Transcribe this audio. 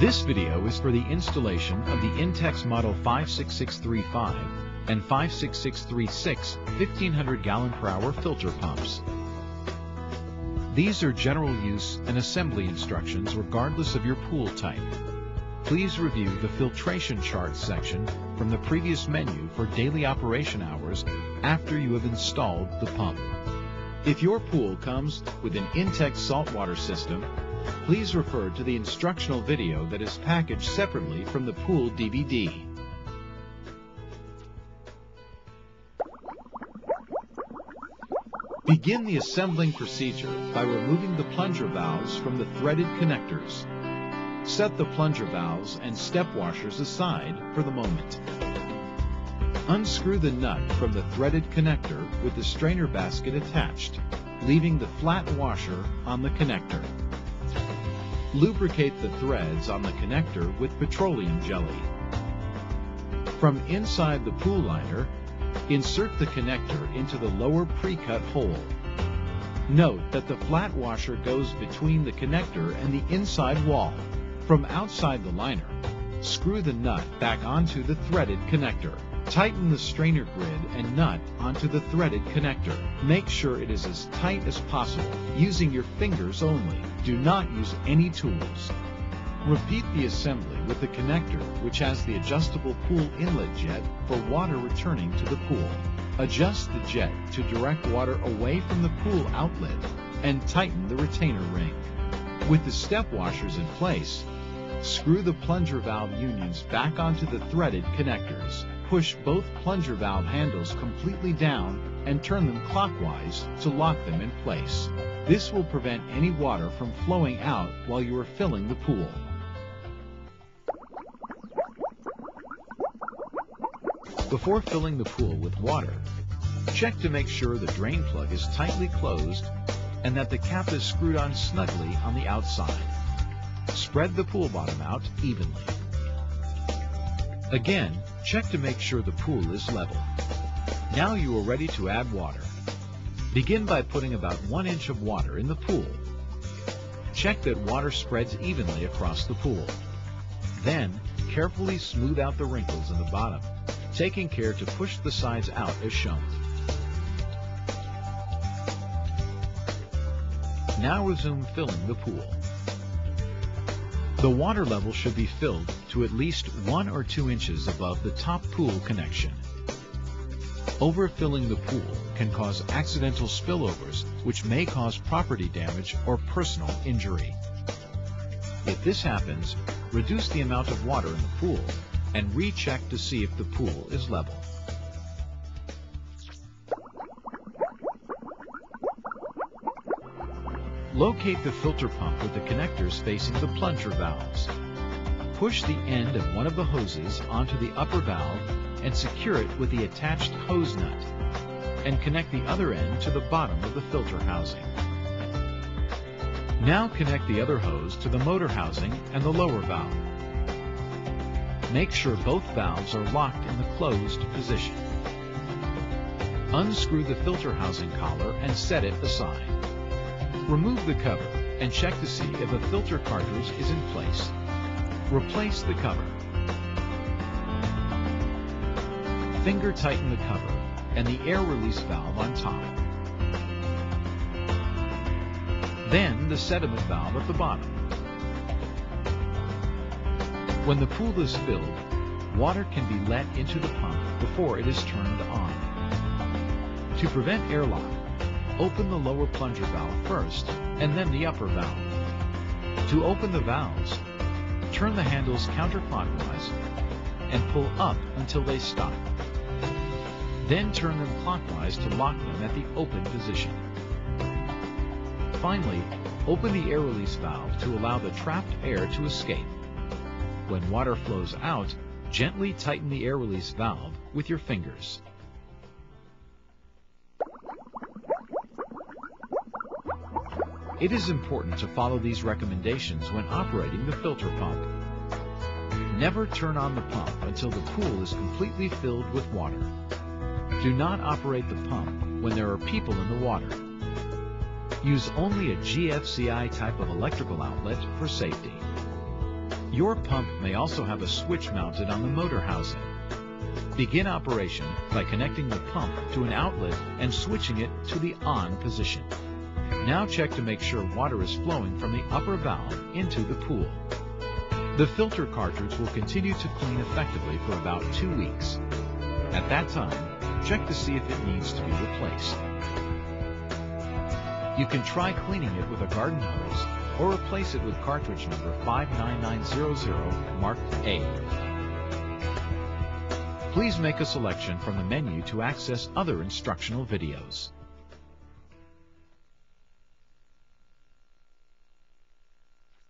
This video is for the installation of the Intex Model 56635 and 56636 1500 gallon per hour filter pumps. These are general use and assembly instructions regardless of your pool type. Please review the filtration charts section from the previous menu for daily operation hours after you have installed the pump. If your pool comes with an Intex saltwater system, please refer to the instructional video that is packaged separately from the pool DVD. Begin the assembling procedure by removing the plunger valves from the threaded connectors. Set the plunger valves and step washers aside for the moment. Unscrew the nut from the threaded connector with the strainer basket attached, leaving the flat washer on the connector. Lubricate the threads on the connector with petroleum jelly. From inside the pool liner, insert the connector into the lower pre-cut hole. Note that the flat washer goes between the connector and the inside wall. From outside the liner, screw the nut back onto the threaded connector. Tighten the strainer grid and nut onto the threaded connector. Make sure it is as tight as possible, using your fingers only. Do not use any tools. Repeat the assembly with the connector, which has the adjustable pool inlet jet for water returning to the pool. Adjust the jet to direct water away from the pool outlet and tighten the retainer ring. With the step washers in place, screw the plunger valve unions back onto the threaded connectors. Push both plunger valve handles completely down and turn them clockwise to lock them in place. This will prevent any water from flowing out while you are filling the pool. Before filling the pool with water, check to make sure the drain plug is tightly closed and that the cap is screwed on snugly on the outside. Spread the pool bottom out evenly. Again, check to make sure the pool is level. Now you are ready to add water. Begin by putting about 1 inch of water in the pool. Check that water spreads evenly across the pool. Then, carefully smooth out the wrinkles in the bottom, taking care to push the sides out as shown. Now resume filling the pool. The water level should be filled to at least 1 or 2 inches above the top pool connection. Overfilling the pool can cause accidental spillovers, which may cause property damage or personal injury. If this happens, reduce the amount of water in the pool and recheck to see if the pool is level. Locate the filter pump with the connectors facing the plunger valves. Push the end of one of the hoses onto the upper valve and secure it with the attached hose nut, and connect the other end to the bottom of the filter housing. Now connect the other hose to the motor housing and the lower valve. Make sure both valves are locked in the closed position. Unscrew the filter housing collar and set it aside. Remove the cover and check to see if a filter cartridge is in place. Replace the cover. Finger tighten the cover and the air release valve on top. Then the sediment valve at the bottom. When the pool is filled, water can be let into the pump before it is turned on. To prevent airlock, open the lower plunger valve first and then the upper valve. To open the valves, turn the handles counterclockwise and pull up until they stop. Then turn them clockwise to lock them at the open position. Finally, open the air release valve to allow the trapped air to escape. When water flows out, gently tighten the air release valve with your fingers. It is important to follow these recommendations when operating the filter pump. Never turn on the pump until the pool is completely filled with water. Do not operate the pump when there are people in the water. Use only a GFCI type of electrical outlet for safety. Your pump may also have a switch mounted on the motor housing. Begin operation by connecting the pump to an outlet and switching it to the on position. Now check to make sure water is flowing from the upper valve into the pool. The filter cartridge will continue to clean effectively for about 2 weeks. At that time, check to see if it needs to be replaced. You can try cleaning it with a garden hose or replace it with cartridge number 59900 marked A. Please make a selection from the menu to access other instructional videos.